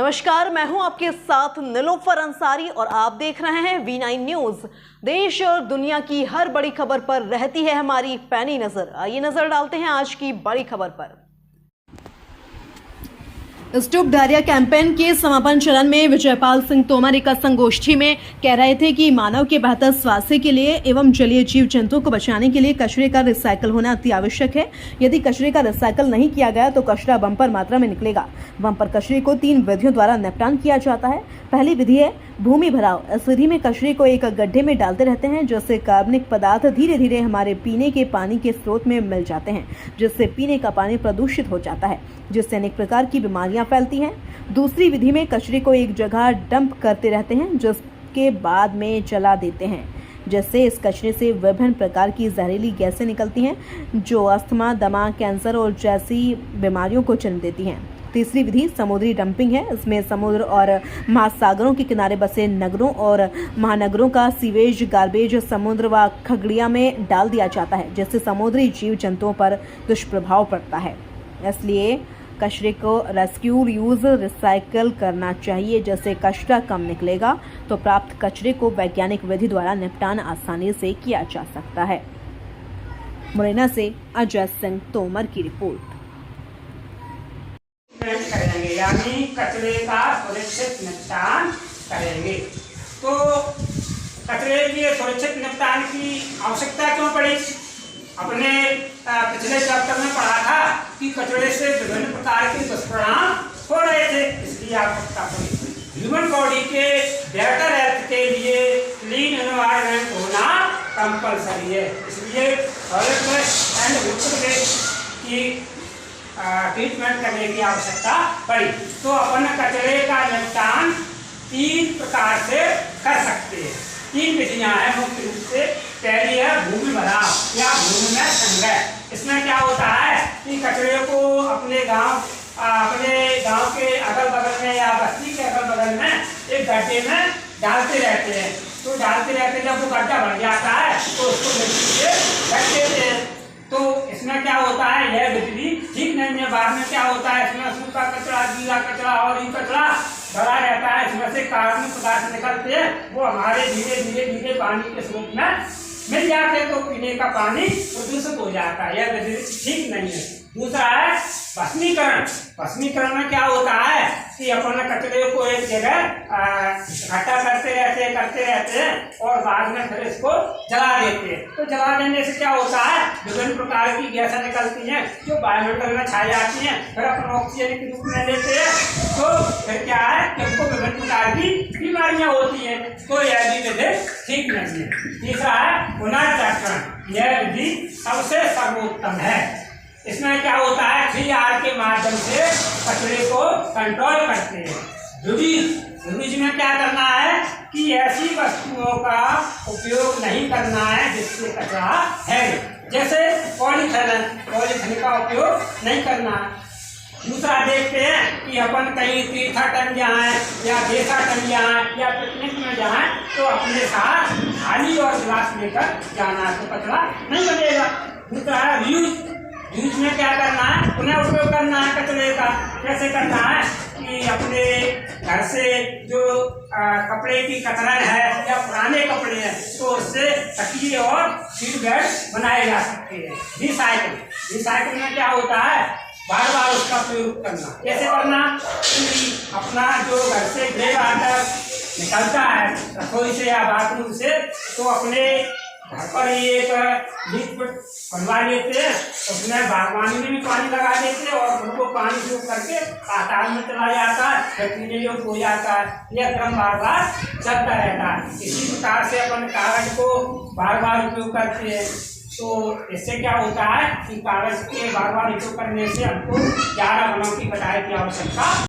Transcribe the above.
नमस्कार, मैं हूं आपके साथ नीलोफर अंसारी और आप देख रहे हैं V9 न्यूज। देश और दुनिया की हर बड़ी खबर पर रहती है हमारी पैनी नजर। आइए नजर डालते हैं आज की बड़ी खबर पर। स्टॉप डायरिया कैंपेन के समापन चरण में विजयपाल सिंह तोमर एक संगोष्ठी में कह रहे थे कि मानव के बेहतर स्वास्थ्य के लिए एवं जलीय जीव जंतुओं को बचाने के लिए कचरे का रिसाइकल होना अति आवश्यक है। यदि कचरे का रिसाइकल नहीं किया गया तो कचरा बम्पर मात्रा में निकलेगा। बम्पर कचरे को 3 विधियों द्वारा निपटान किया जाता है। पहली विधि है भूमि भराव। इस विधि में कचरे को एक गड्ढे में डालते रहते हैं, जिससे कार्बनिक पदार्थ धीरे धीरे हमारे पीने के पानी के स्रोत में मिल जाते हैं, जिससे पीने का पानी प्रदूषित हो जाता है, जिससे अनेक प्रकार की बीमारियां फैलती हैं। दूसरी विधि में कचरे को एक जगह डंप करते रहते हैं, जिसके बाद में जला देते हैं, जिससे इस कचरे से विभिन्न प्रकार की जहरीली गैसें निकलती हैं, जो अस्थमा, दमा, कैंसर और जैसी बीमारियों को जन्म देती हैं। तीसरी विधि समुद्री डंपिंग है। इसमें समुद्र और महासागरों के किनारे बसे नगरों और महानगरों का सीवेज, गार्बेज समुद्र व खगड़िया में डाल दिया जाता है, जिससे समुद्री जीव जंतुओं पर दुष्प्रभाव पड़ता है। इसलिए कचरे को रेस्क्यू, यूज, रिसाइकल करना चाहिए, जिससे कचरा कम निकलेगा तो प्राप्त कचरे को वैज्ञानिक विधि द्वारा निपटान आसानी से किया जा सकता है। मुरैना से अजय सिंह तोमर की रिपोर्ट। करेंगे यानी कचरे का सुरक्षित निपटान करेंगे। तो कचरे के सुरक्षित निपटान की आवश्यकता क्यों पड़ी? अपने पिछले चैप्टर में पढ़ा था कि कचरे से विभिन्न प्रकार के दुष्परिणाम हो रहे थे, इसलिए आवश्यकता पड़ी। ह्यूमन बॉडी के बेहतर हेल्थ के लिए क्लीन एनवायरनमेंट होना कंपलसरी है, इसलिए की ट्रीटमेंट करने की आवश्यकता पड़ी। तो अपन कचरे का निपटान 3 प्रकार से कर सकते हैं। 3 विधियां हैं मुख्य रूप से। पहली है भूमि भराव या भूमि में संग्रह। इसमें क्या होता है कि कचरे को अपने गांव के अगल बगल में या बस्ती के अगल बगल में एक गड्ढे में डालते रहते हैं। तो जब वो गड्ढा भर जाता है तो उसको मिट्टी से ढक देते हैं। तो इसमें क्या होता है, यह बिजली ठीक नहीं है। बाद में क्या होता है, इसमें सूखा कचरा, गीला कचरा और ये कचरा भरा रहता है। इसमें से कार्बनिक पदार्थ निकलते हैं, वो हमारे धीरे धीरे पानी के स्रोत में मिल जाते हैं, तो पीने का पानी प्रदूषित हो जाता है। यह बिजली ठीक नहीं है। दूसरा है भस्मीकरण। भस्मीकरण में क्या होता है कि अपन कचरे को एक जगह इकट्ठा करते रहते हैं और बाद में फिर इसको जला देते हैं। तो जला देने से क्या होता है, विभिन्न प्रकार की गैसें निकलती हैं जो वायुमंडल में छा जाती हैं, फिर अपन ऑक्सीजन के रूप में लेते हैं। तो फिर क्या है कि हमको विभिन्न प्रकार की बीमारियां होती हैं। तो यह भी विधि ठीक नहीं है। तीसरा है पुनर्चक्रण। यह विधि सबसे सर्वोत्तम है। इसमें क्या होता है, 3R के माध्यम से कचरे को कंट्रोल करते हैं। रिड्यूस में क्या करना है कि ऐसी वस्तुओं का उपयोग नहीं करना है जिससे कचरा है, जैसे पॉलीथीन का उपयोग नहीं करना है। दूसरा देखते हैं कि अपन कहीं तीर्थाटन जाएं या देशाटन जाएं या पिकनिक में जाएं तो अपने साथ थाली और गिलास लेकर जाना, तो कचरा नहीं बनेगा। दूसरा है रीयूज में क्या करना है, पुनः उपयोग करना है कचरे का। कैसे करना है कि अपने घर से जो कपड़े की कतरन है या पुराने कपड़े हैं तो उससे तकिए और सीट बेल्ट बनाए जा सकते हैं। रिसाइकिल में क्या होता है, बार बार उसका प्रयोग करना। कैसे करना कि अपना जो घर से ग्रे वाटर निकलता है रसोई से या बाथरूम से, तो अपने घर पर ही एक लिक्विड बनवा लेते हैं, उसमें बागवानी में भी पानी लगा देते हैं और उनको पानी उपयोग करके तालाब में चला जाता है, फिर पीने योग्य हो जाता है। यह क्रम बार बार चलता रहता है। इसी प्रकार से अपन कागज को बार बार उपयोग करते हैं। तो इससे क्या होता है कि कागज के बार बार उपयोग करने से हमको 11 गुणों की कटाई की आवश्यकता